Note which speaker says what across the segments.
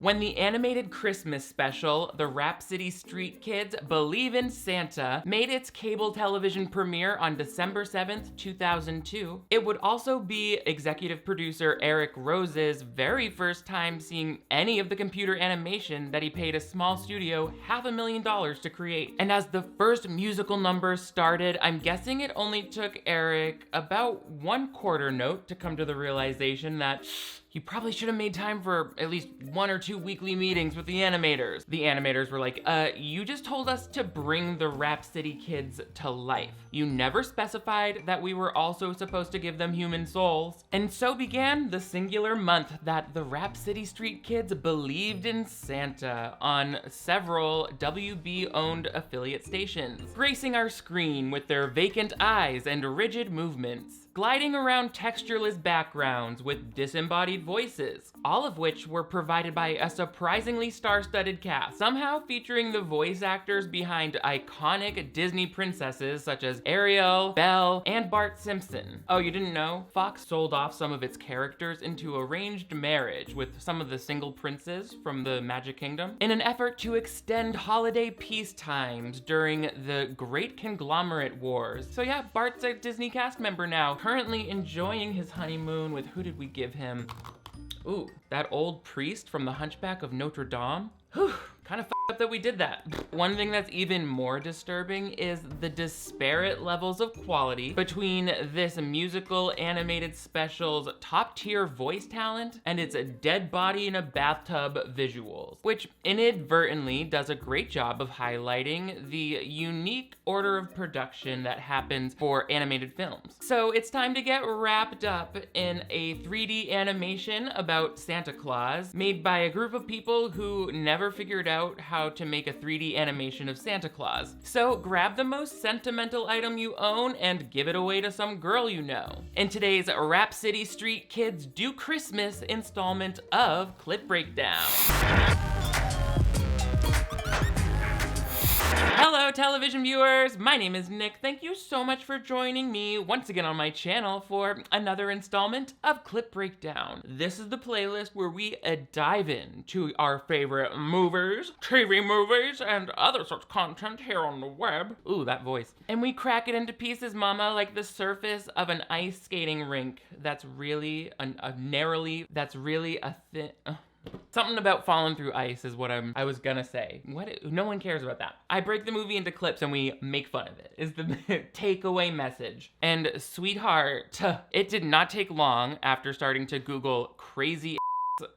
Speaker 1: When the animated Christmas special, the Rapsittie Street Kids Believe in Santa, made its cable television premiere on December 7th, 2002, it would also be executive producer Eric Rose's very first time seeing any of the computer animation that he paid a small studio $500,000 to create. And as the first musical number started, I'm guessing it only took Eric about 1/4 note to come to the realization that he probably should have made time for at least 1 or 2 weekly meetings with the animators. The animators were like, you just told us to bring the Rapsittie kids to life. You never specified that we were also supposed to give them human souls. And so began the singular month that the Rapsittie Street Kids believed in Santa on several WB-owned affiliate stations, gracing our screen with their vacant eyes and rigid movements, gliding around textureless backgrounds with disembodied voices, all of which were provided by a surprisingly star-studded cast, somehow featuring the voice actors behind iconic Disney princesses such as Ariel, Belle, and Bart Simpson. Oh, you didn't know? Fox sold off some of its characters into arranged marriage with some of the single princes from the Magic Kingdom in an effort to extend holiday peace times during the Great Conglomerate Wars. So yeah, Bart's a Disney cast member now, currently enjoying his honeymoon with, who did we give him? Ooh, that old priest from the Hunchback of Notre Dame. Whew, kind of up that we did that. One thing that's even more disturbing is the disparate levels of quality between this musical animated special's top-tier voice talent and its dead body in a bathtub visuals, which inadvertently does a great job of highlighting the unique order of production that happens for animated films. So it's time to get wrapped up in a 3D animation about Santa Claus made by a group of people who never figured out how to make a 3D animation of Santa Claus. So grab the most sentimental item you own and give it away to some girl you know. In today's Rapsittie Street Kids Do Christmas installment of Clip Breakdown. Hello television viewers, my name is Nick. Thank you so much for joining me once again on my channel for another installment of Clip Breakdown. This is the playlist where we dive into our favorite movies, TV movies, and other such content here on the web. Ooh, that voice. And we crack it into pieces, mama, like the surface of an ice skating rink that's really a thin... Something about falling through ice is what I was gonna say. No one cares about that. I break the movie into clips and we make fun of it, is the takeaway message. And sweetheart, it did not take long after starting to Google crazy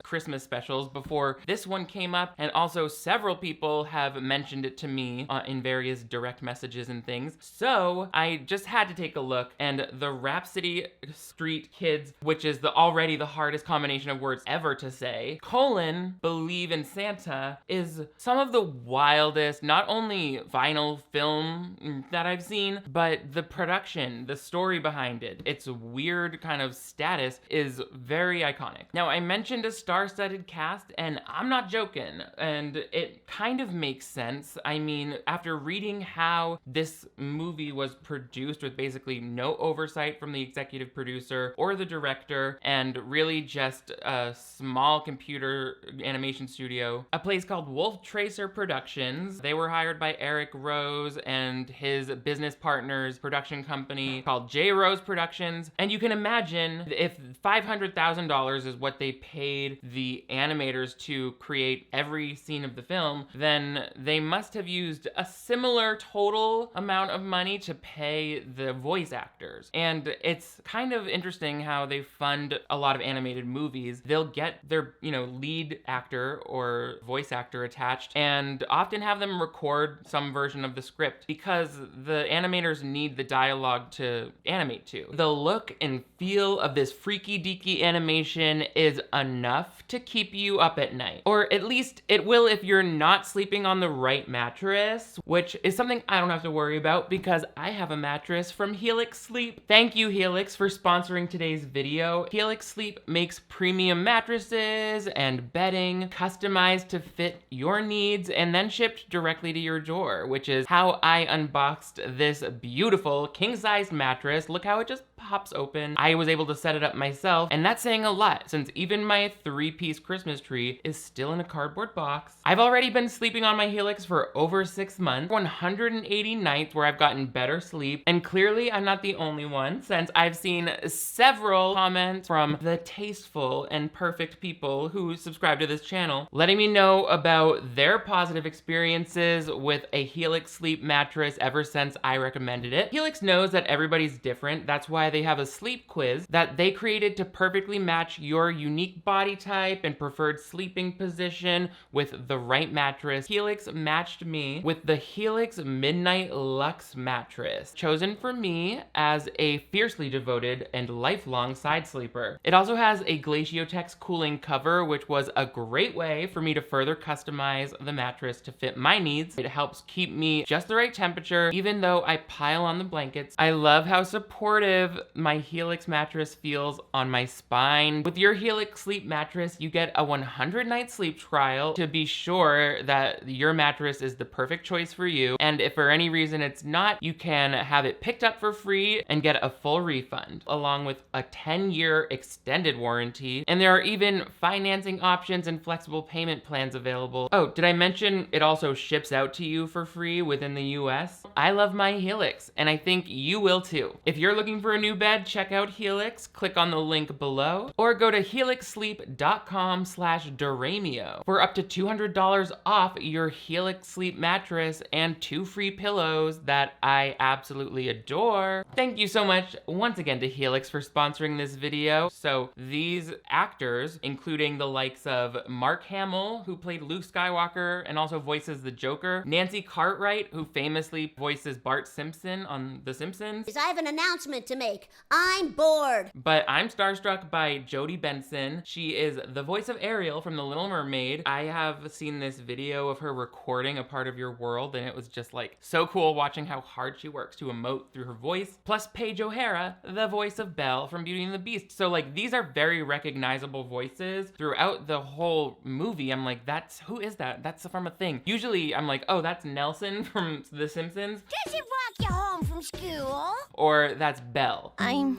Speaker 1: Christmas specials before this one came up, and also several people have mentioned it to me in various direct messages and things. So I just had to take a look, and the Rapsittie Street Kids, which is already the hardest combination of words ever to say, Believe in Santa, is some of the wildest, not only vinyl film that I've seen, but the production, the story behind it, its weird kind of status is very iconic. Now, I mentioned a star-studded cast, and I'm not joking, and it kind of makes sense. I mean, after reading how this movie was produced with basically no oversight from the executive producer or the director, and really just a small computer animation studio, a place called Wolf Tracer Productions. They were hired by Eric Rose and his business partner's production company called J. Rose Productions, and you can imagine if $500,000 is what they paid the animators to create every scene of the film, then they must have used a similar total amount of money to pay the voice actors. And it's kind of interesting how they fund a lot of animated movies. They'll get their, lead actor or voice actor attached and often have them record some version of the script because the animators need the dialogue to animate to. The look and feel of this freaky deaky animation is enough to keep you up at night. Or at least it will if you're not sleeping on the right mattress, which is something I don't have to worry about because I have a mattress from Helix Sleep. Thank you, Helix, for sponsoring today's video. Helix Sleep makes premium mattresses and bedding customized to fit your needs and then shipped directly to your door, which is how I unboxed this beautiful king-sized mattress. Look how it just pops open. I was able to set it up myself, and that's saying a lot since even my 3-piece Christmas tree is still in a cardboard box. I've already been sleeping on my Helix for over 6 months, 180 nights where I've gotten better sleep, and clearly I'm not the only one since I've seen several comments from the tasteful and perfect people who subscribe to this channel letting me know about their positive experiences with a Helix sleep mattress ever since I recommended it. Helix knows that everybody's different. That's why they have a sleep quiz that they created to perfectly match your unique body type and preferred sleeping position with the right mattress. Helix matched me with the Helix Midnight Luxe mattress, chosen for me as a fiercely devoted and lifelong side sleeper. It also has a Glaciotex cooling cover, which was a great way for me to further customize the mattress to fit my needs. It helps keep me just the right temperature, even though I pile on the blankets. I love how supportive my Helix mattress feels on my spine. With your Helix sleep mattress, you get a 100-night sleep trial to be sure that your mattress is the perfect choice for you. And if for any reason it's not, you can have it picked up for free and get a full refund, along with a 10-year extended warranty. And there are even financing options and flexible payment plans available. Oh, did I mention it also ships out to you for free within the US? I love my Helix, and I think you will too. If you're looking for a new bed, check out Helix, click on the link below, or go to helixsleep.com/DiRamio for up to $200 off your Helix sleep mattress and 2 free pillows that I absolutely adore. Thank you so much once again to Helix for sponsoring this video. So these actors, including the likes of Mark Hamill, who played Luke Skywalker and also voices the Joker, Nancy Cartwright, who famously voices Bart Simpson on The Simpsons.
Speaker 2: I have an announcement to make. I'm bored.
Speaker 1: But I'm starstruck by Jodie Benson. She is the voice of Ariel from The Little Mermaid. I have seen this video of her recording a part of your world, and it was just like so cool watching how hard she works to emote through her voice. Plus Paige O'Hara, the voice of Belle from Beauty and the Beast. So like these are very recognizable voices throughout the whole movie. I'm like, who is that? That's from a thing. Usually I'm like, oh, that's Nelson from The Simpsons.
Speaker 2: Does it walk you home from school?
Speaker 1: Or that's Belle.
Speaker 2: I'm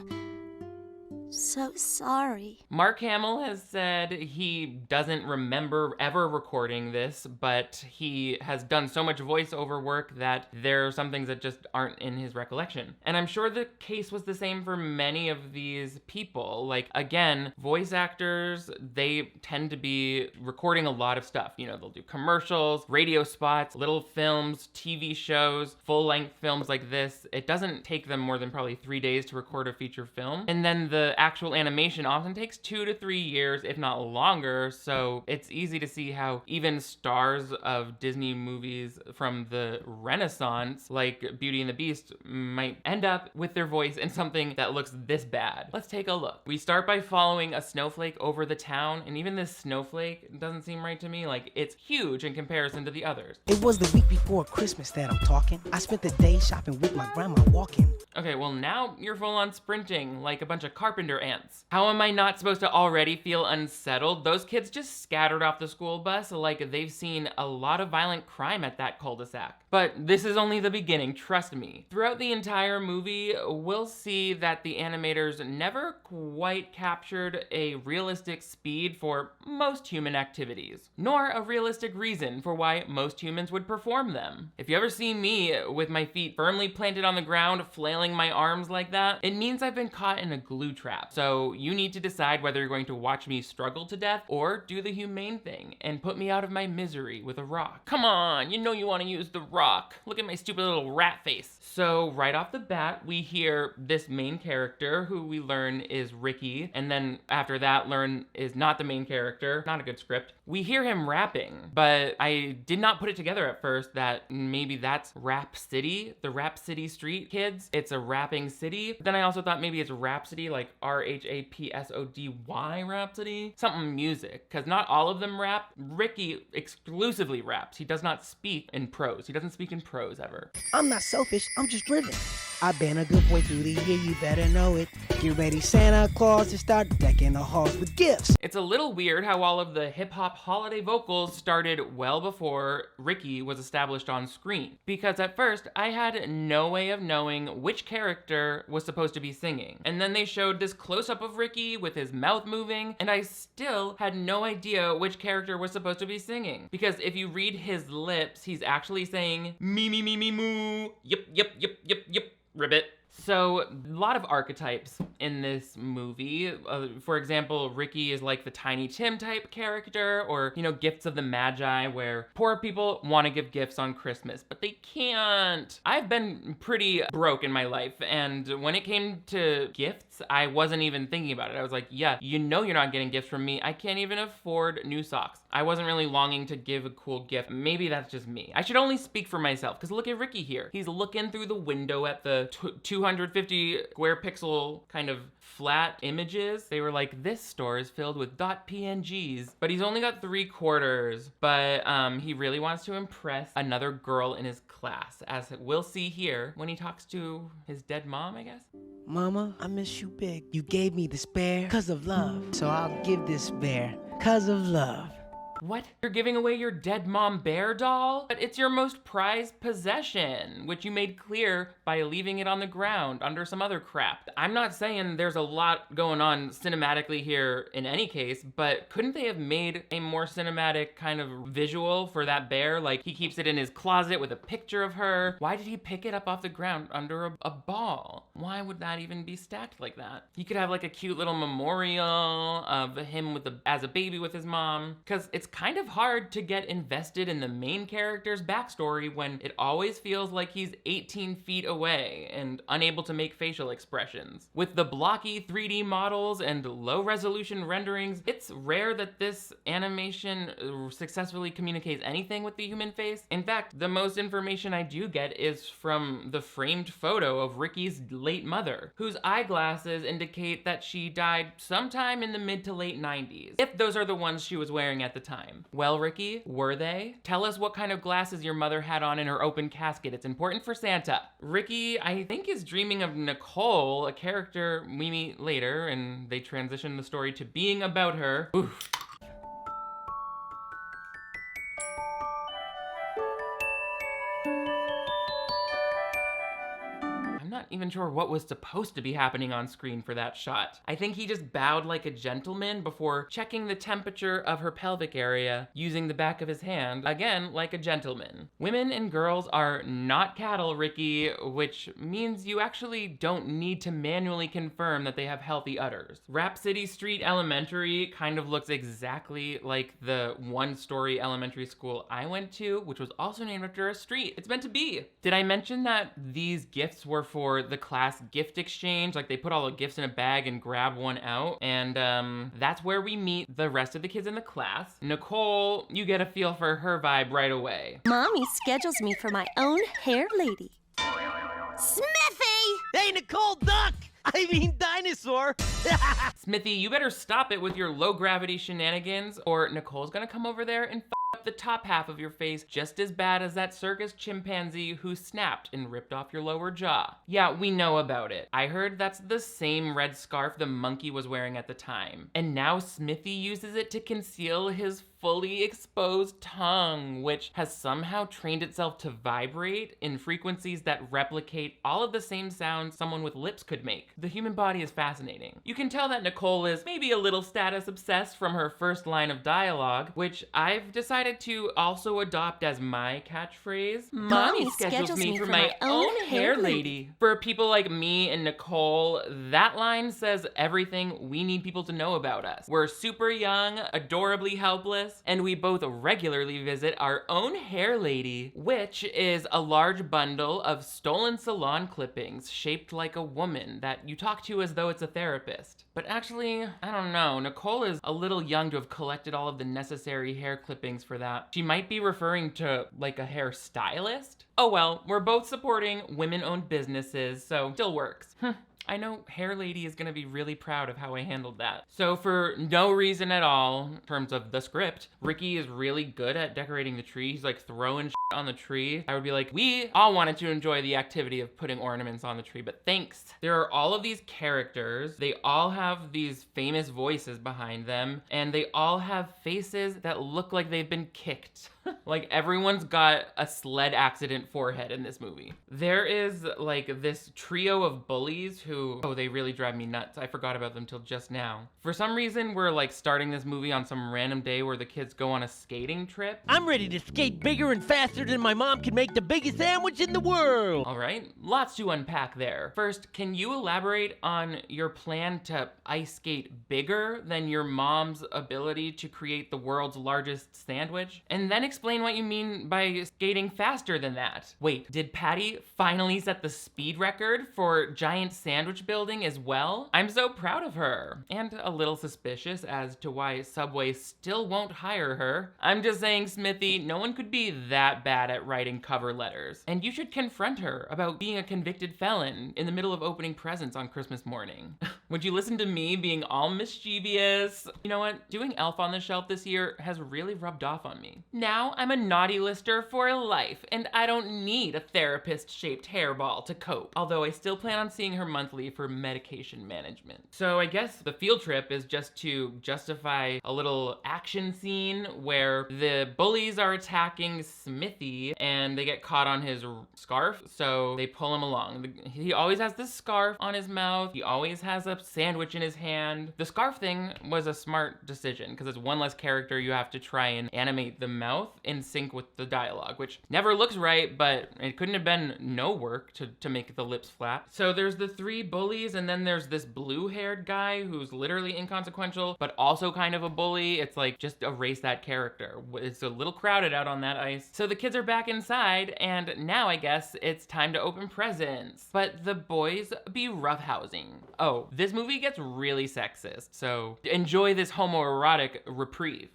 Speaker 2: so sorry.
Speaker 1: Mark Hamill has said he doesn't remember ever recording this, but he has done so much voiceover work that there are some things that just aren't in his recollection. And I'm sure the case was the same for many of these people. Like, again, voice actors, they tend to be recording a lot of stuff. You know, they'll do commercials, radio spots, little films, TV shows, full-length films like this. It doesn't take them more than probably 3 days to record a feature film. And then the actual animation often takes 2 to 3 years, if not longer, so it's easy to see how even stars of Disney movies from the Renaissance, like Beauty and the Beast, might end up with their voice in something that looks this bad. Let's take a look. We start by following a snowflake over the town, and even this snowflake doesn't seem right to me. Like, it's huge in comparison to the others.
Speaker 3: It was the week before Christmas that I'm talking. I spent the day shopping with my grandma walking.
Speaker 1: Okay, well now you're full on sprinting like a bunch of carpenter ants. How am I not supposed to already feel unsettled? Those kids just scattered off the school bus like they've seen a lot of violent crime at that cul-de-sac. But this is only the beginning, trust me. Throughout the entire movie, we'll see that the animators never quite captured a realistic speed for most human activities, nor a realistic reason for why most humans would perform them. If you ever see me with my feet firmly planted on the ground, flailing my arms like that, it means I've been caught in a glue trap. So you need to decide whether you're going to watch me struggle to death or do the humane thing and put me out of my misery with a rock. Come on, you know you want to use the rock. Look at my stupid little rat face. So right off the bat, we hear this main character who we learn is Ricky, and then after that learn is not the main character. Not a good script. We hear him rapping, but I did not put it together at first that maybe that's Rapsittie, the Rapsittie Street kids. It's a rapping city. Then I also thought maybe it's Rapsody, like Rapsody, Rapsody, something music, because not all of them rap. Ricky exclusively raps. He does not speak in prose. He doesn't speak in prose ever.
Speaker 3: I'm not selfish, I'm just driven. I've been a good boy through the year, you better know it. Get ready, Santa Claus, to start decking the halls with gifts.
Speaker 1: It's a little weird how all of the hip-hop holiday vocals started well before Ricky was established on screen. Because at first, I had no way of knowing which character was supposed to be singing. And then they showed this close-up of Ricky with his mouth moving, and I still had no idea which character was supposed to be singing. Because if you read his lips, he's actually saying, me, moo, yep, ribbit. So, a lot of archetypes in this movie. For example, Ricky is like the Tiny Tim type character, or, Gifts of the Magi, where poor people want to give gifts on Christmas, but they can't. I've been pretty broke in my life, and when it came to gifts, I wasn't even thinking about it. I was like, yeah, you're not getting gifts from me. I can't even afford new socks. I wasn't really longing to give a cool gift. Maybe that's just me. I should only speak for myself, because look at Ricky here. He's looking through the window at the 250 square pixel kind of flat images. They were like, this store is filled with .pngs, but he's only got 3/4, but he really wants to impress another girl in his class, as we'll see here when he talks to his dead mom, I guess.
Speaker 3: Mama, I miss you big. You gave me this bear 'cause of love, so I'll give this bear 'cause of love.
Speaker 1: What? You're giving away your dead mom bear doll? But it's your most prized possession, which you made clear by leaving it on the ground under some other crap. I'm not saying there's a lot going on cinematically here in any case, but couldn't they have made a more cinematic kind of visual for that bear? Like, he keeps it in his closet with a picture of her. Why did he pick it up off the ground under a ball? Why would that even be stacked like that? You could have like a cute little memorial of him as a baby with his mom, because it's kind of hard to get invested in the main character's backstory when it always feels like he's 18 feet away and unable to make facial expressions. With the blocky 3D models and low resolution renderings, it's rare that this animation successfully communicates anything with the human face. In fact, the most information I do get is from the framed photo of Ricky's late mother, whose eyeglasses indicate that she died sometime in the mid to late 90s, if those are the ones she was wearing at the time. Well, Ricky, were they? Tell us what kind of glasses your mother had on in her open casket. It's important for Santa. Ricky, I think, is dreaming of Nicole, a character we meet later, and they transition the story to being about her. Oof. Not even sure what was supposed to be happening on screen for that shot. I think he just bowed like a gentleman before checking the temperature of her pelvic area using the back of his hand, again, like a gentleman. Women and girls are not cattle, Ricky, which means you actually don't need to manually confirm that they have healthy udders. Rapsittie Street Elementary kind of looks exactly like the one-story elementary school I went to, which was also named after a street. It's meant to be. Did I mention that these gifts were for the class gift exchange? Like, they put all the gifts in a bag and grab one out, and that's where we meet the rest of the kids in the class. Nicole, you get a feel for her vibe right away.
Speaker 2: Mommy schedules me for my own hair lady. Smithy!
Speaker 3: Hey, Nicole, duck! I mean dinosaur!
Speaker 1: Smithy, you better stop it with your low gravity shenanigans, or Nicole's gonna come over there and up the top half of your face just as bad as that circus chimpanzee who snapped and ripped off your lower jaw. Yeah, we know about it. I heard that's the same red scarf the monkey was wearing at the time. And now Smithy uses it to conceal his fully exposed tongue, which has somehow trained itself to vibrate in frequencies that replicate all of the same sounds someone with lips could make. The human body is fascinating. You can tell that Nicole is maybe a little status obsessed from her first line of dialogue, which I've decided to also adopt as my catchphrase. Mommy schedules me for my own hair lady. For people like me and Nicole, that line says everything we need people to know about us. We're super young, adorably helpless, and we both regularly visit our own hair lady, which is a large bundle of stolen salon clippings shaped like a woman that you talk to as though it's a therapist. But actually, I don't know, Nicole is a little young to have collected all of the necessary hair clippings for that. She might be referring to like a hairstylist? Oh well, we're both supporting women-owned businesses, so still works. I know Hair Lady is gonna be really proud of how I handled that. So for no reason at all, in terms of the script, Ricky is really good at decorating the tree. He's like throwing shit on the tree. I would be like, we all wanted to enjoy the activity of putting ornaments on the tree, but thanks. There are all of these characters. They all have these famous voices behind them, and they all have faces that look like they've been kicked. Like everyone's got a sled accident forehead in this movie. There is like this trio of bullies who, oh, they really drive me nuts. I forgot about them till just now. For some reason, we're like starting this movie on some random day where the kids go on a skating trip.
Speaker 4: I'm ready to skate bigger and faster than my mom can make the biggest sandwich in the world.
Speaker 1: All right, lots to unpack there. First, can you elaborate on your plan to ice skate bigger than your mom's ability to create the world's largest sandwich? And then explain what you mean by skating faster than that. Wait, did Patty finally set the speed record for giant sandwich building as well? I'm so proud of her. And a little suspicious as to why Subway still won't hire her. I'm just saying, Smithy, no one could be that bad at writing cover letters. And you should confront her about being a convicted felon in the middle of opening presents on Christmas morning. Would you listen to me being all mischievous? You know what? Doing Elf on the Shelf this year has really rubbed off on me. Now I'm a naughty lister for life, and I don't need a therapist-shaped hairball to cope. Although I still plan on seeing her monthly for medication management. So I guess the field trip is just to justify a little action scene where the bullies are attacking Smithy and they get caught on his scarf, so they pull him along. He always has this scarf on his mouth. He always has a sandwich in his hand. The scarf thing was a smart decision because it's one less character you have to try and animate the mouth in sync with the dialogue, which never looks right, but it couldn't have been no work to make the lips flap. So there's the three bullies, and then there's this blue-haired guy who's literally inconsequential, but also kind of a bully. It's like, just erase that character. It's a little crowded out on that ice. So the kids are back inside, and now I guess it's time to open presents. But the boys be roughhousing. Oh, this movie gets really sexist, so enjoy this homoerotic reprieve.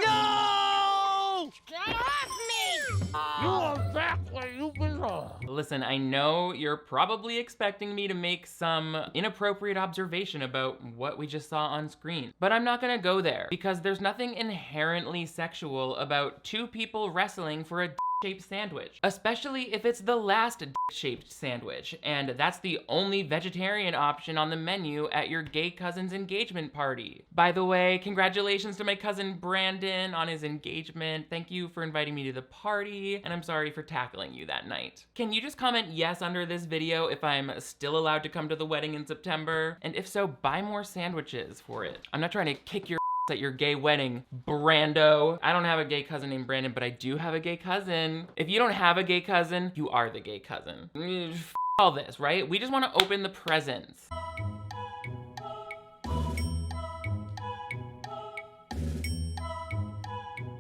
Speaker 4: No!
Speaker 5: Get off me!
Speaker 4: You are back where you belong.
Speaker 1: Listen, I know you're probably expecting me to make some inappropriate observation about what we just saw on screen, but I'm not gonna go there because there's nothing inherently sexual about two people wrestling for a shaped sandwich, especially if it's the last shaped sandwich, and that's the only vegetarian option on the menu at your gay cousin's engagement party. By the way, congratulations to my cousin Brandon on his engagement. Thank you for inviting me to the party, and I'm sorry for tackling you that night. Can you just comment yes under this video if I'm still allowed to come to the wedding in September? And if so, buy more sandwiches for it. I'm not trying to kick your at your gay wedding, Brando. I don't have a gay cousin named Brandon, but I do have a gay cousin. If you don't have a gay cousin, you are the gay cousin. F all this, right? We just want to open the presents.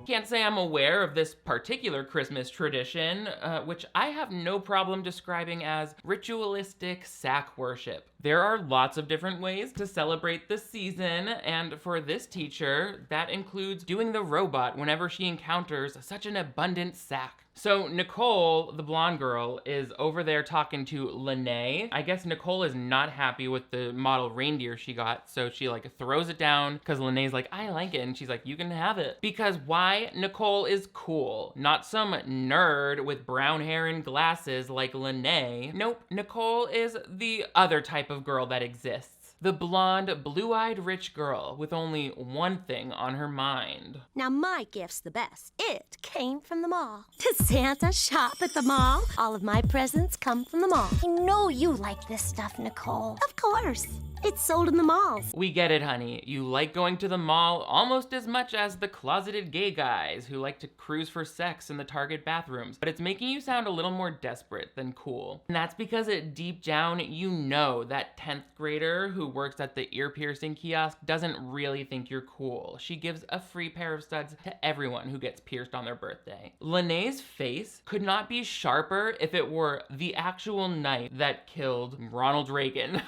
Speaker 1: Can't say I'm aware of this particular Christmas tradition, which I have no problem describing as ritualistic sack worship. There are lots of different ways to celebrate the season, and for this teacher, that includes doing the robot whenever she encounters such an abundant sack. So Nicole, the blonde girl, is over there talking to Lene. I guess Nicole is not happy with the model reindeer she got, so she like throws it down because Lene's like, I like it, and she's like, you can have it. Because why? Nicole is cool, not some nerd with brown hair and glasses like Lene. Nope, Nicole is the other type of girl that exists. The blonde, blue-eyed rich girl with only one thing on her mind.
Speaker 2: Now my gift's the best. It came from the mall. Does Santa shop at the mall? All of my presents come from the mall.
Speaker 5: I know you like this stuff, Nicole.
Speaker 2: Of course. It's sold in the malls.
Speaker 1: We get it, honey. You like going to the mall almost as much as the closeted gay guys who like to cruise for sex in the Target bathrooms, but it's making you sound a little more desperate than cool. And that's because deep down, you know that 10th grader who works at the ear piercing kiosk doesn't really think you're cool. She gives a free pair of studs to everyone who gets pierced on their birthday. Lene's face could not be sharper if it were the actual knife that killed Ronald Reagan.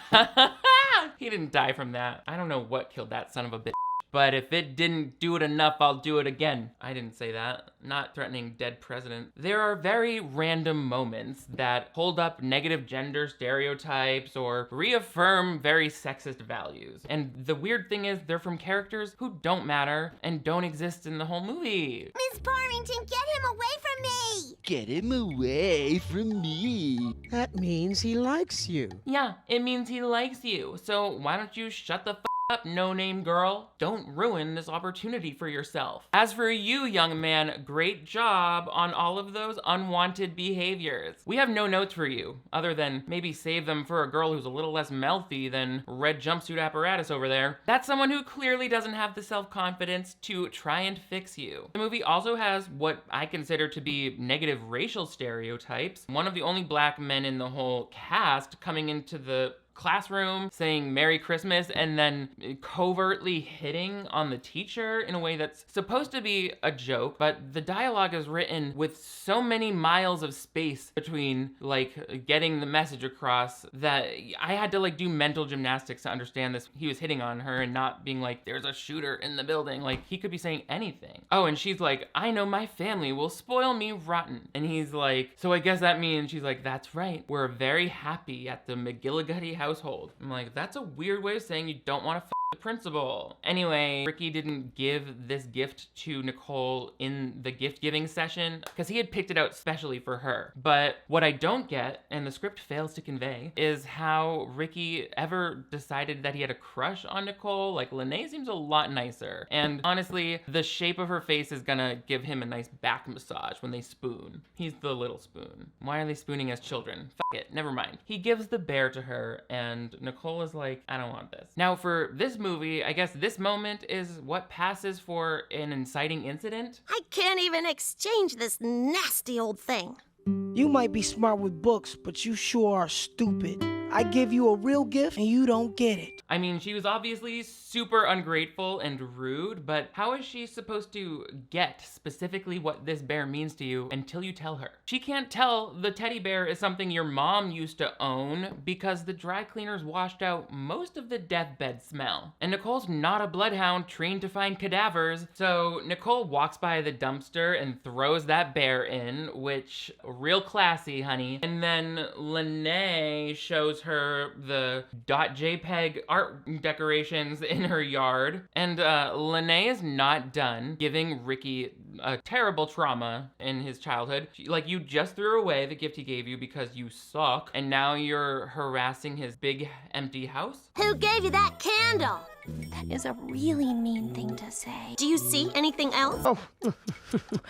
Speaker 1: He didn't die from that. I don't know what killed that son of a bitch, but if it didn't do it enough, I'll do it again. I didn't say that. Not threatening dead president. There are very random moments that hold up negative gender stereotypes or reaffirm very sexist values. And the weird thing is they're from characters who don't matter and don't exist in the whole movie.
Speaker 5: Miss Parrington, get him away from me!
Speaker 4: Get him away from me.
Speaker 3: That means he likes you.
Speaker 1: Yeah, it means he likes you. So why don't you shut the up, no-name girl? Don't ruin this opportunity for yourself. As for you, young man, great job on all of those unwanted behaviors. We have no notes for you, other than maybe save them for a girl who's a little less mouthy than red jumpsuit apparatus over there. That's someone who clearly doesn't have the self-confidence to try and fix you. The movie also has what I consider to be negative racial stereotypes. One of the only black men in the whole cast coming into the classroom saying Merry Christmas and then covertly hitting on the teacher in a way that's supposed to be a joke, but the dialogue is written with so many miles of space between like getting the message across that I had to like do mental gymnastics to understand this. He was hitting on her and not being like, there's a shooter in the building. Like he could be saying anything. Oh, and she's like, I know my family will spoil me rotten. And he's like, so I guess that means, she's like, that's right. We're very happy at the McGillicuddy household. I'm like, that's a weird way of saying you don't want to the principal. Anyway, Ricky didn't give this gift to Nicole in the gift giving session because he had picked it out specially for her. But what I don't get, and the script fails to convey, is how Ricky ever decided that he had a crush on Nicole. Like, Lene seems a lot nicer. And honestly, the shape of her face is gonna give him a nice back massage when they spoon. He's the little spoon. Why are they spooning as children? Fuck it, never mind. He gives the bear to her, and Nicole is like, I don't want this. Now, for this movie, I guess this moment is what passes for an inciting incident.
Speaker 2: I can't even exchange this nasty old thing.
Speaker 3: You might be smart with books, but you sure are stupid. I give you a real gift and you don't get it.
Speaker 1: I mean, she was obviously super ungrateful and rude, but how is she supposed to get specifically what this bear means to you until you tell her? She can't tell the teddy bear is something your mom used to own because the dry cleaners washed out most of the deathbed smell. And Nicole's not a bloodhound trained to find cadavers, so Nicole walks by the dumpster and throws that bear in, which, real classy, honey. And then Lene shows her the .jpeg art decorations in her yard. And Lene is not done giving Ricky a terrible trauma in his childhood. Like, you just threw away the gift he gave you because you suck, and now you're harassing his big empty house?
Speaker 2: Who gave you that candle?
Speaker 5: That is a really mean thing to say.
Speaker 2: Do you see anything else?
Speaker 6: Oh,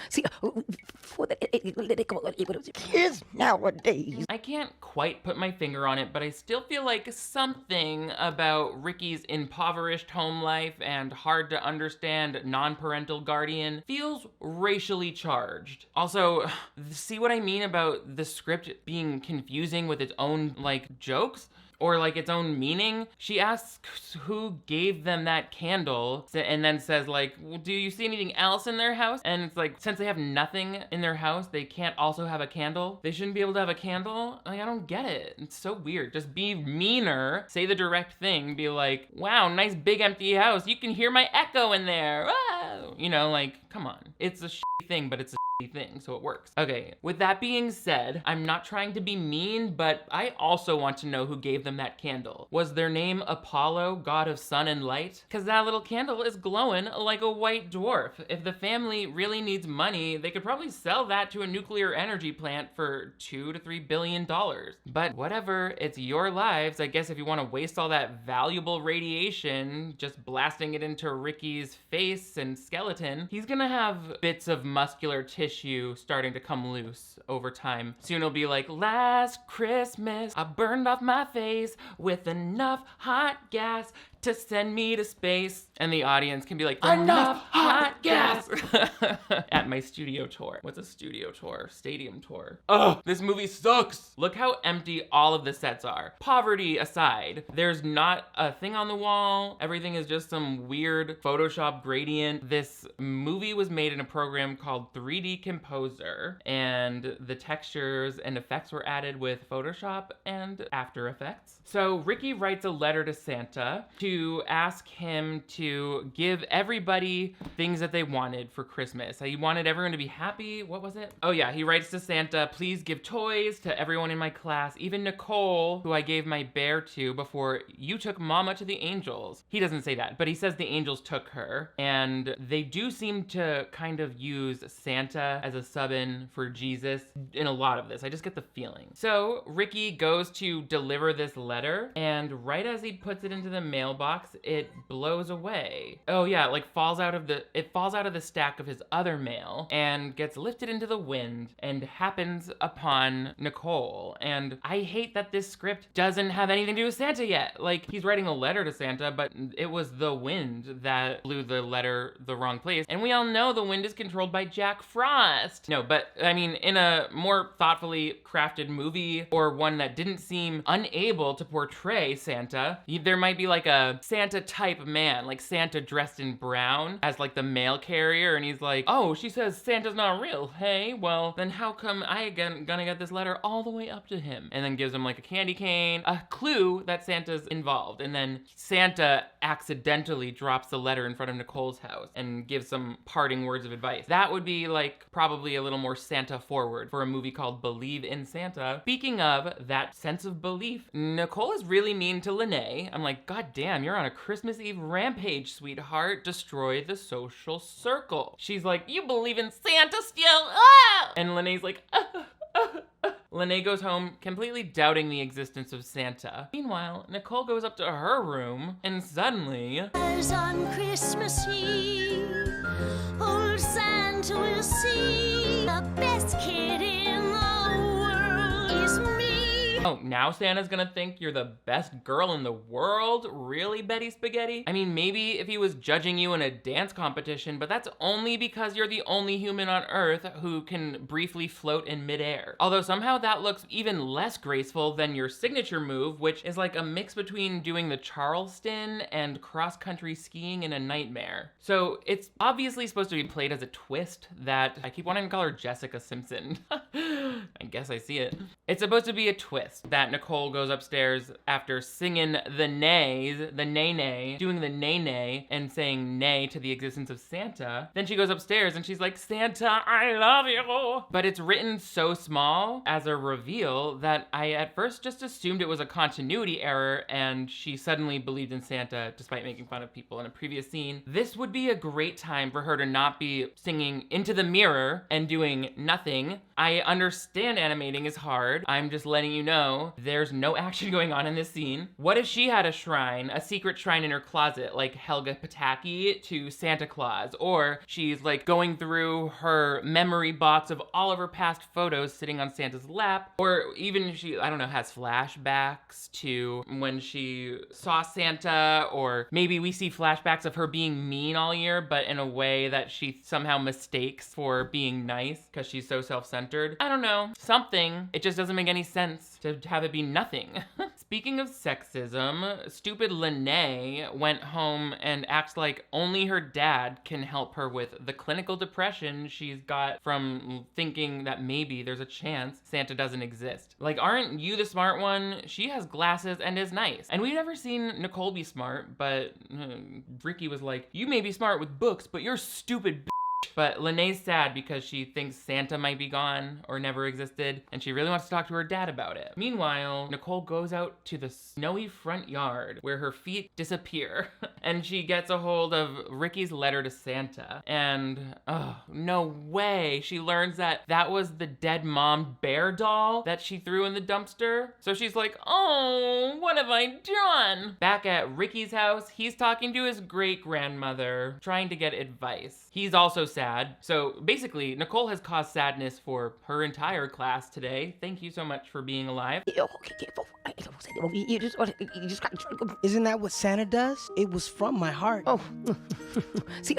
Speaker 6: see, for the kids nowadays.
Speaker 1: I can't quite put my finger on it, but I still feel like something about Ricky's impoverished home life and hard to understand non-parental guardian feels racially charged. Also, see what I mean about the script being confusing with its own, like, jokes? Or like its own meaning? She asks who gave them that candle and then says like, well, do you see anything else in their house? And it's like, since they have nothing in their house, they can't also have a candle? They shouldn't be able to have a candle? Like, I don't get it. It's so weird. Just be meaner, say the direct thing, be like, wow, nice big empty house. You can hear my echo in there. Wow. You know, like, come on. It's a shitty thing, but it's a thing, so it works. Okay, with that being said, I'm not trying to be mean, but I also want to know who gave them that candle. Was their name Apollo, god of sun and light? Because that little candle is glowing like a white dwarf. If the family really needs money, they could probably sell that to a nuclear energy plant for $2 to $3 billion. But whatever, it's your lives. I guess if you want to waste all that valuable radiation just blasting it into Ricky's face and skeleton, he's gonna have bits of muscular tissue starting to come loose over time. Soon he'll be like, last Christmas, I burned off my face with enough hot gas to send me to space. And the audience can be like, enough hot gas at my studio tour. What's a studio tour? Stadium tour. Ugh, this movie sucks. Look how empty all of the sets are. Poverty aside, there's not a thing on the wall. Everything is just some weird Photoshop gradient. This movie was made in a program called 3D Composer, and the textures and effects were added with Photoshop and After Effects. So Ricky writes a letter to Santa to ask him to give everybody things that they wanted for Christmas. He wanted everyone to be happy. What was it? Oh yeah, he writes to Santa, please give toys to everyone in my class, even Nicole, who I gave my bear to before you took Mama to the angels. He doesn't say that, but he says the angels took her, and they do seem to kind of use Santa as a sub-in for Jesus in a lot of this. I just get the feeling. So Ricky goes to deliver this letter, and right as he puts it into the mailbox, it blows away. Oh yeah, it falls out of the stack of his other mail and gets lifted into the wind and happens upon Nicole. And I hate that this script doesn't have anything to do with Santa yet. He's writing a letter to Santa, but it was the wind that blew the letter the wrong place. And we all know the wind is controlled by Jack Frost. No, but I mean, in a more thoughtfully crafted movie, or one that didn't seem unable to portray Santa, there might be a Santa type man, like Santa dressed in brown as the mail carrier, and he's like, oh, she says Santa's not real. Hey, well, then how come I gonna get this letter all the way up to him? And then gives him a candy cane, a clue that Santa's involved. And then Santa accidentally drops the letter in front of Nicole's house and gives some parting words of advice. That would be probably a little more Santa forward for a movie called Believe in Santa. Speaking of that sense of belief, Nicole is really mean to Lene. I'm like, God damn, you're on a Christmas Eve rampage, sweetheart. Destroy the social circle. She's like, you believe in Santa still? Ah! And Lene's like, Lene goes home completely doubting the existence of Santa. Meanwhile, Nicole goes up to her room and suddenly...
Speaker 2: As on Christmas Eve, old Santa will see the best kid in the world is me.
Speaker 1: Oh, now Santa's gonna think you're the best girl in the world? Really, Betty Spaghetti? I mean, maybe if he was judging you in a dance competition, but that's only because you're the only human on Earth who can briefly float in midair. Although somehow that looks even less graceful than your signature move, which is like a mix between doing the Charleston and cross-country skiing in a nightmare. So it's obviously supposed to be played as a twist that I keep wanting to call her Jessica Simpson. I guess I see it. It's supposed to be a twist that Nicole goes upstairs after singing the nays, the nay-nay, doing the nay-nay and saying nay to the existence of Santa. Then she goes upstairs and she's like, Santa, I love you. But it's written so small as a reveal that I at first just assumed it was a continuity error and she suddenly believed in Santa despite making fun of people in a previous scene. This would be a great time for her to not be singing into the mirror and doing nothing. I understand animating is hard. I'm just letting you know there's no action going on in this scene. What if she had a shrine, a secret shrine in her closet, like Helga Pataki to Santa Claus? Or she's going through her memory box of all of her past photos sitting on Santa's lap. Or even she, I don't know, has flashbacks to when she saw Santa, or maybe we see flashbacks of her being mean all year, but in a way that she somehow mistakes for being nice because she's so self-centered. I don't know, something. It just doesn't make any sense to have it be nothing. Speaking of sexism, stupid Lene went home and acts like only her dad can help her with the clinical depression she's got from thinking that maybe there's a chance Santa doesn't exist. Aren't you the smart one? She has glasses and is nice. And we've never seen Nicole be smart, but Ricky was like, you may be smart with books, but you're stupid. But Lene's sad because she thinks Santa might be gone or never existed, and she really wants to talk to her dad about it. Meanwhile, Nicole goes out to the snowy front yard where her feet disappear, and she gets a hold of Ricky's letter to Santa, and oh, no way, she learns that that was the dead mom bear doll that she threw in the dumpster. So she's like, oh, what have I done? Back at Ricky's house, he's talking to his great-grandmother, trying to get advice. He's also sad. So basically, Nicole has caused sadness for her entire class today. Thank you so much for being alive.
Speaker 6: You just
Speaker 3: Isn't that what Santa does? It was from my heart.
Speaker 6: oh, see,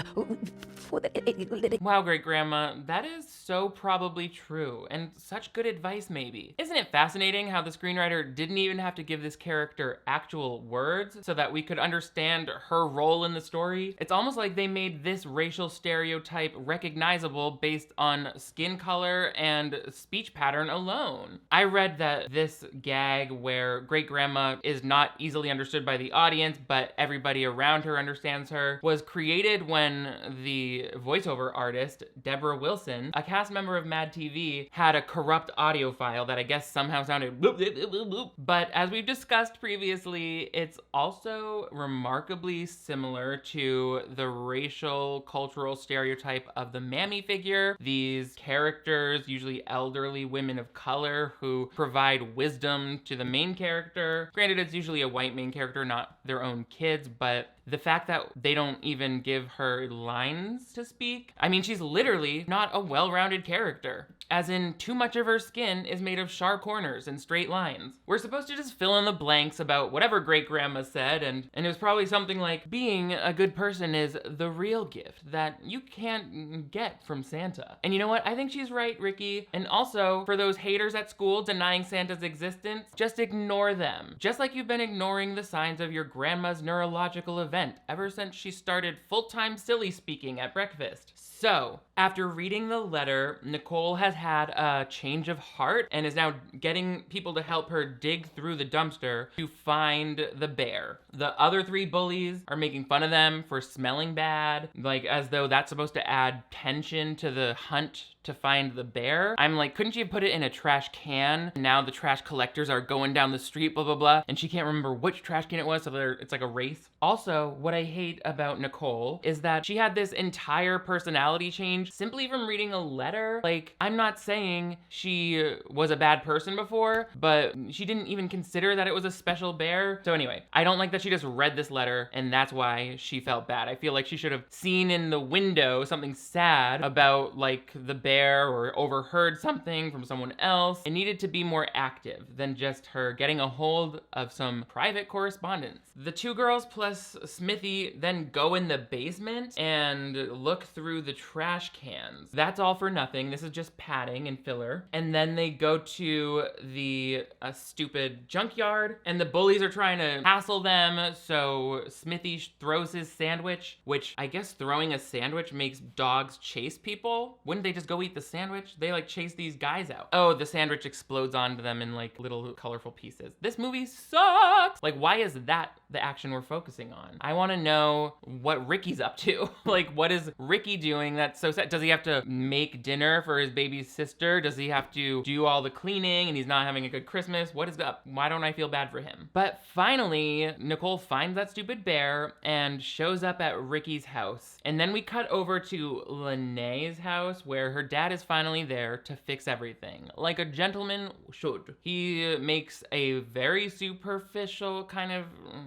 Speaker 6: for the
Speaker 1: Wow, great grandma, that is so probably true, and such good advice maybe. Isn't it fascinating how the screenwriter didn't even have to give this character actual words so that we could understand her role in the story? It's almost like they made this racial stereotype recognizable based on skin color and speech pattern alone. I read that this gag where great grandma is not easily understood by the audience, but everybody around her understands her, was created when the voiceover artist, Deborah Wilson, a cast member of Mad TV, had a corrupt audio file that I guess somehow sounded boop, boop, boop, boop, boop. But as we've discussed previously, it's also remarkably similar to the racial cultural stereotype of the mammy figure. These characters, usually elderly women of color who provide wisdom to the main character. Granted, it's usually a white main character, not their own kids, but the fact that they don't even give her lines to speak. I mean, she's literally not a well-rounded character. As in, too much of her skin is made of sharp corners and straight lines. We're supposed to just fill in the blanks about whatever great grandma said, and it was probably something like, being a good person is the real gift that you can't get from Santa. And you know what? I think she's right, Ricky. And also, for those haters at school denying Santa's existence, just ignore them. Just like you've been ignoring the signs of your grandma's neurological event ever since she started full-time silly speaking at breakfast. So, after reading the letter, Nicole has had a change of heart and is now getting people to help her dig through the dumpster to find the bear. The other three bullies are making fun of them for smelling bad, like as though that's supposed to add tension to the hunt to find the bear. I'm like, couldn't you put it in a trash can? Now the trash collectors are going down the street, blah, blah, blah, and she can't remember which trash can it was, so it's like a race. Also, what I hate about Nicole is that she had this entire personality change simply from reading a letter. Like, I'm not saying she was a bad person before, but she didn't even consider that it was a special bear. So anyway, I don't like that she just read this letter and that's why she felt bad. I feel like she should have seen in the window something sad about like the bear or overheard something from someone else. It needed to be more active than just her getting a hold of some private correspondence. The two girls plus Smithy then go in the basement and look through the trash cans. That's all for nothing. This is just padding and filler. And then they go to the stupid junkyard and the bullies are trying to hassle them. So Smithy throws his sandwich, which I guess throwing a sandwich makes dogs chase people. Wouldn't they just go eat the sandwich? They like chase these guys out. Oh, the sandwich explodes onto them in like little colorful pieces. This movie sucks. Like, why is that the action we're focusing on? I want to know what Ricky's up to. Like, what is Ricky doing that's so sad? Does he have to make dinner for his baby sister? Does he have to do all the cleaning and he's not having a good Christmas? What is up? Why don't I feel bad for him? But finally, Nicole finds that stupid bear and shows up at Ricky's house. And then we cut over to Lanae's house where her dad is finally there to fix everything, like a gentleman should. He makes a very superficial kind of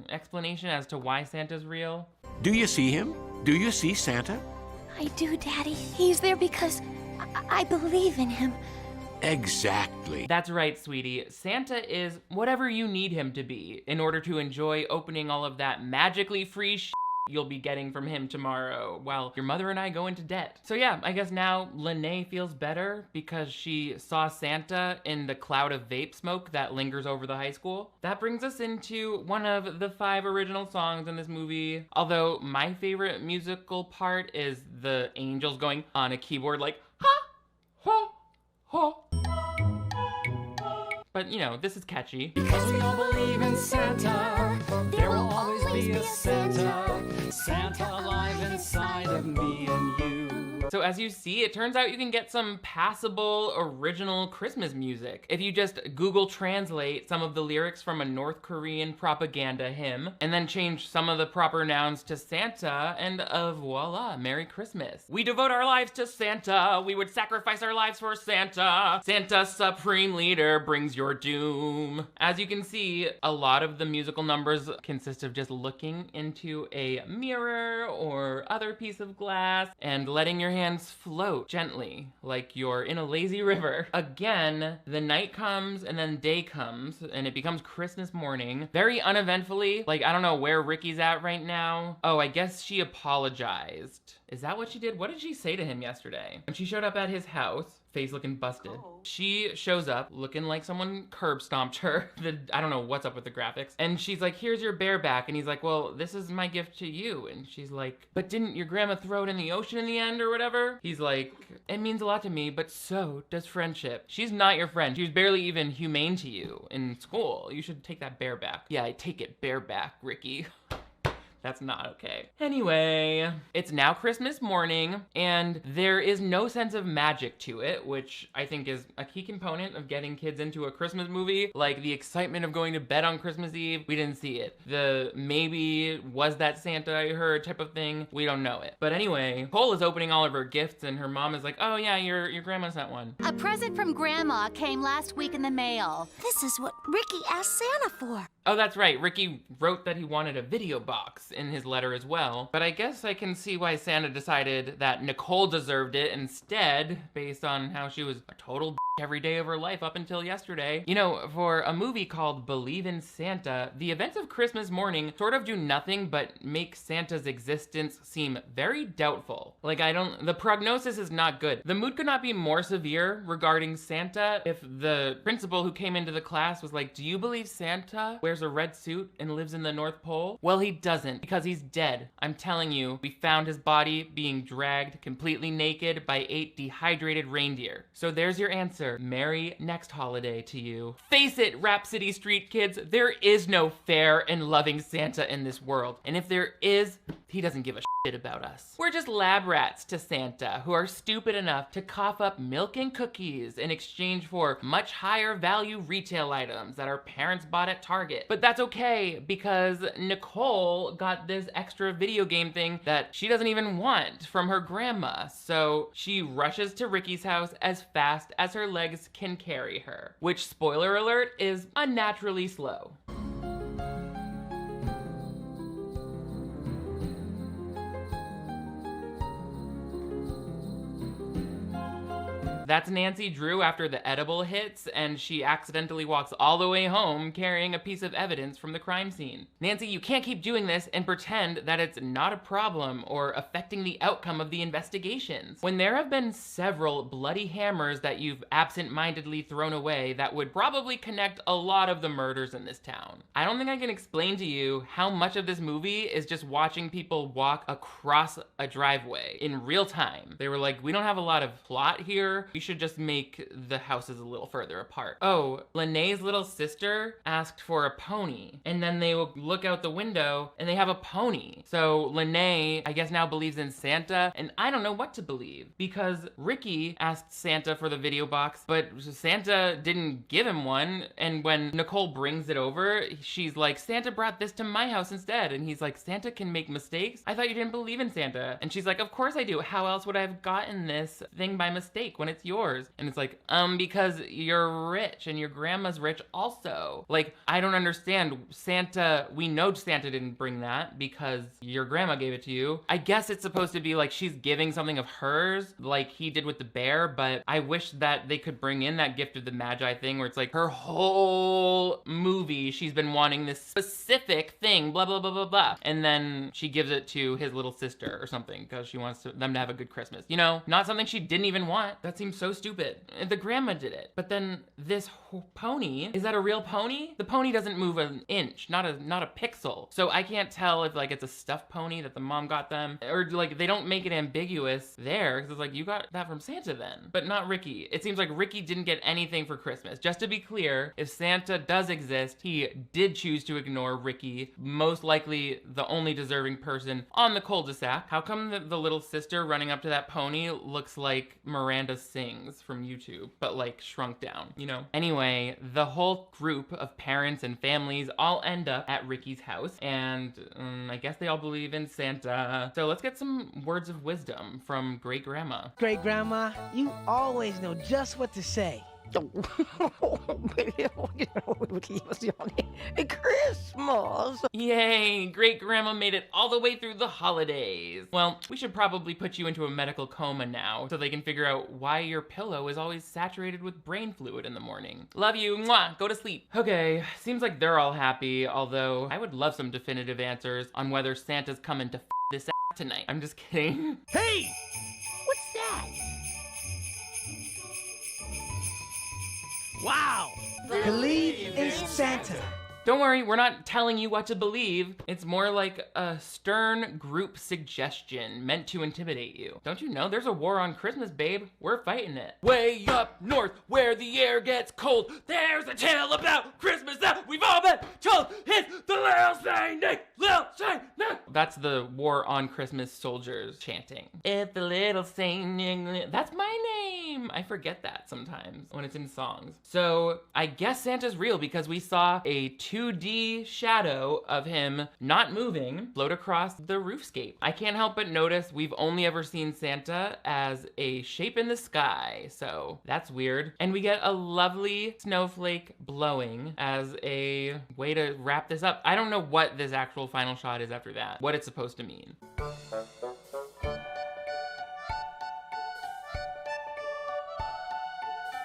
Speaker 1: explanation as to why Santa's real.
Speaker 7: Do you see him? Do you see Santa?
Speaker 5: I do, Daddy. He's there because I believe in him.
Speaker 7: Exactly.
Speaker 1: That's right, sweetie. Santa is whatever you need him to be in order to enjoy opening all of that magically free you'll be getting from him tomorrow while your mother and I go into debt. So yeah, I guess now Lanae feels better because she saw Santa in the cloud of vape smoke that lingers over the high school. That brings us into one of the 5 original songs in this movie. Although my favorite musical part is the angels going on a keyboard like, ha, ha, ha. But you know, this is catchy.
Speaker 8: Because we all believe in Santa, there will always be a Santa. Santa alive inside of me and you.
Speaker 1: So as you see, it turns out you can get some passable original Christmas music if you just Google Translate some of the lyrics from a North Korean propaganda hymn and then change some of the proper nouns to Santa, and voila, Merry Christmas. We devote our lives to Santa. We would sacrifice our lives for Santa. Santa, supreme leader, brings your doom. As you can see, a lot of the musical numbers consist of just looking into a mirror or other piece of glass and letting your hands float gently like you're in a lazy river. Again, the night comes and then day comes and it becomes Christmas morning. Very uneventfully. Like, I don't know where Ricky's at right now. Oh, I guess she apologized. Is that what she did? What did she say to him yesterday? When she showed up at his house, face looking busted. She shows up looking like someone curb stomped her. I don't know what's up with the graphics. And she's like, here's your bareback. And he's like, well, this is my gift to you. And she's like, but didn't your grandma throw it in the ocean in the end or whatever? He's like, it means a lot to me, but so does friendship. She's not your friend. She was barely even humane to you in school. You should take that bareback. Yeah, I take it bareback, Ricky. That's not okay. Anyway, it's now Christmas morning, and there is no sense of magic to it, which I think is a key component of getting kids into a Christmas movie. Like the excitement of going to bed on Christmas Eve, we didn't see it. The maybe was that Santa I heard type of thing, we don't know it. But anyway, Cole is opening all of her gifts, and her mom is like, oh yeah, your grandma sent one.
Speaker 9: A present from Grandma came last week in the mail.
Speaker 2: This is what Ricky asked Santa for.
Speaker 1: Oh, that's right. Ricky wrote that he wanted a video box in his letter as well. But I guess I can see why Santa decided that Nicole deserved it instead, based on how she was a total every day of her life up until yesterday. You know, for a movie called Believe in Santa, the events of Christmas morning sort of do nothing but make Santa's existence seem very doubtful. Like, the prognosis is not good. The mood could not be more severe regarding Santa if the principal who came into the class was like, do you believe Santa wears a red suit and lives in the North Pole? Well, he doesn't, because he's dead. I'm telling you, we found his body being dragged completely naked by 8 dehydrated reindeer. So there's your answer. Merry next holiday to you. Face it, Rapsittie street kids, there is no fair and loving Santa in this world. And if there is, he doesn't give a shit about us. We're just lab rats to Santa who are stupid enough to cough up milk and cookies in exchange for much higher value retail items that our parents bought at Target. But that's okay, because Nicole got this extra video game thing that she doesn't even want from her grandma. So she rushes to Ricky's house as fast as her legs can carry her, which, spoiler alert, is unnaturally slow. That's Nancy Drew after the edible hits, and she accidentally walks all the way home carrying a piece of evidence from the crime scene. Nancy, you can't keep doing this and pretend that it's not a problem or affecting the outcome of the investigations. When there have been several bloody hammers that you've absent-mindedly thrown away that would probably connect a lot of the murders in this town. I don't think I can explain to you how much of this movie is just watching people walk across a driveway in real time. They were like, we don't have a lot of plot here. We should just make the houses a little further apart. Oh, Lene's little sister asked for a pony, and then they will look out the window and they have a pony. So Lene, I guess, now believes in Santa, and I don't know what to believe, because Ricky asked Santa for the video box, but Santa didn't give him one, and when Nicole brings it over, she's like, Santa brought this to my house instead, and he's like, Santa can make mistakes? I thought you didn't believe in Santa. And she's like, of course I do. How else would I have gotten this thing by mistake when it's yours? And it's like, because you're rich and your grandma's rich also. Like, I don't understand. Santa, we know Santa didn't bring that because your grandma gave it to you. I guess it's supposed to be like she's giving something of hers, like he did with the bear, but I wish that they could bring in that gift of the Magi thing where it's like her whole movie, she's been wanting this specific thing, blah, blah, blah, blah, blah. And then she gives it to his little sister or something because she wants them to have a good Christmas. You know, not something she didn't even want. That seems so stupid. The grandma did it. But then this pony, is that a real pony? The pony doesn't move an inch, not a pixel. So I can't tell if like it's a stuffed pony that the mom got them, or like they don't make it ambiguous there, because it's like, you got that from Santa then, but not Ricky. It seems like Ricky didn't get anything for Christmas. Just to be clear, if Santa does exist, he did choose to ignore Ricky, most likely the only deserving person on the cul-de-sac. How come the little sister running up to that pony looks like Miranda Sings from YouTube, but like shrunk down, you know? Anyway, the whole group of parents and families all end up at Ricky's house, and I guess they all believe in Santa. So let's get some words of wisdom from Great Grandma.
Speaker 3: Great grandma, you always know just what to say.
Speaker 6: Christmas.
Speaker 1: Yay, Great Grandma made it all the way through the holidays. Well, we should probably put you into a medical coma now so they can figure out why your pillow is always saturated with brain fluid in the morning. Love you, mwah, go to sleep. Okay, seems like they're all happy, although I would love some definitive answers on whether Santa's coming to f this ass tonight. I'm just kidding.
Speaker 4: Hey! What's that? Wow!
Speaker 3: Believe in Santa.
Speaker 1: Don't worry, we're not telling you what to believe. It's more like a stern group suggestion meant to intimidate you. Don't you know there's a war on Christmas, babe? We're fighting it. Way up north where the air gets cold, there's a tale about Christmas that we've all been told. It's the Little Saint Nick, Little Saint Nick. That's the war on Christmas soldiers chanting. It's the Little Saint Nick. That's my name. I forget that sometimes when it's in songs. So I guess Santa's real because we saw a 2D shadow of him not moving float across the roofscape. I can't help but notice we've only ever seen Santa as a shape in the sky, so that's weird. And we get a lovely snowflake blowing as a way to wrap this up. I don't know what this actual final shot is after that, what it's supposed to mean.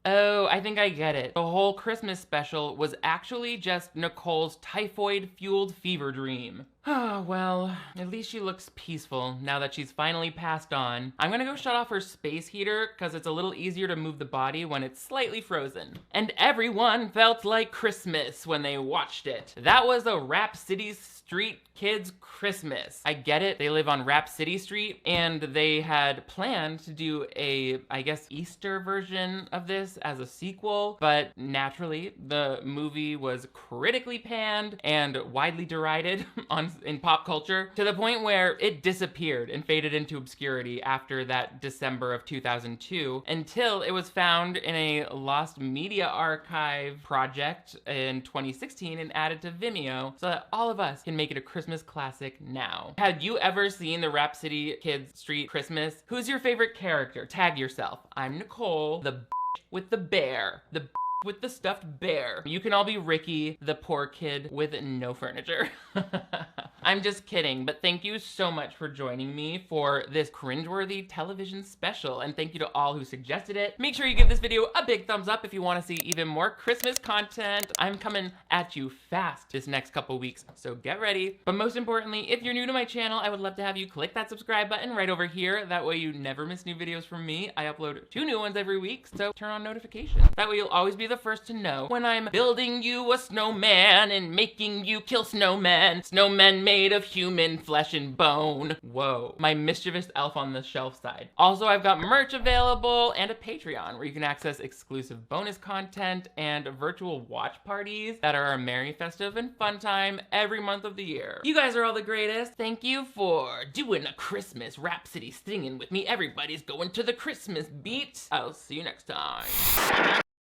Speaker 1: Oh, I think I get it. The whole Christmas special was actually just Nicole's typhoid-fueled fever dream. Oh, well, at least she looks peaceful now that she's finally passed on. I'm gonna go shut off her space heater because it's a little easier to move the body when it's slightly frozen. And everyone felt like Christmas when they watched it. That was a Rapsittie Street Kids Christmas. I get it, they live on Rapsittie Street, and they had planned to do a, I guess, Easter version of this as a sequel, but naturally, the movie was critically panned and widely derided in pop culture, to the point where it disappeared and faded into obscurity after that December of 2002, until it was found in a lost media archive project in 2016 and added to Vimeo so that all of us can make it a Christmas classic now. Had you ever seen the Rapsittie Kids Street Christmas? Who's your favorite character? Tag yourself. I'm Nicole, the with the bear. The with the stuffed bear. You can all be Ricky, the poor kid with no furniture. I'm just kidding, but thank you so much for joining me for this cringeworthy television special, and thank you to all who suggested it. Make sure you give this video a big thumbs up if you want to see even more Christmas content. I'm coming at you fast this next couple weeks, so get ready. But most importantly, if you're new to my channel, I would love to have you click that subscribe button right over here. That way you never miss new videos from me. I upload 2 new ones every week, so turn on notifications. That way you'll always be the first to know when I'm building you a snowman and making you kill snowmen. Snowmen made of human flesh and bone. Whoa, my mischievous elf on the shelf side. Also, I've got merch available and a Patreon where you can access exclusive bonus content and virtual watch parties that are a merry, festive, and fun time every month of the year. You guys are all the greatest. Thank you for doing a Christmas Rapsittie singing with me. Everybody's going to the Christmas beat. I'll see you next time.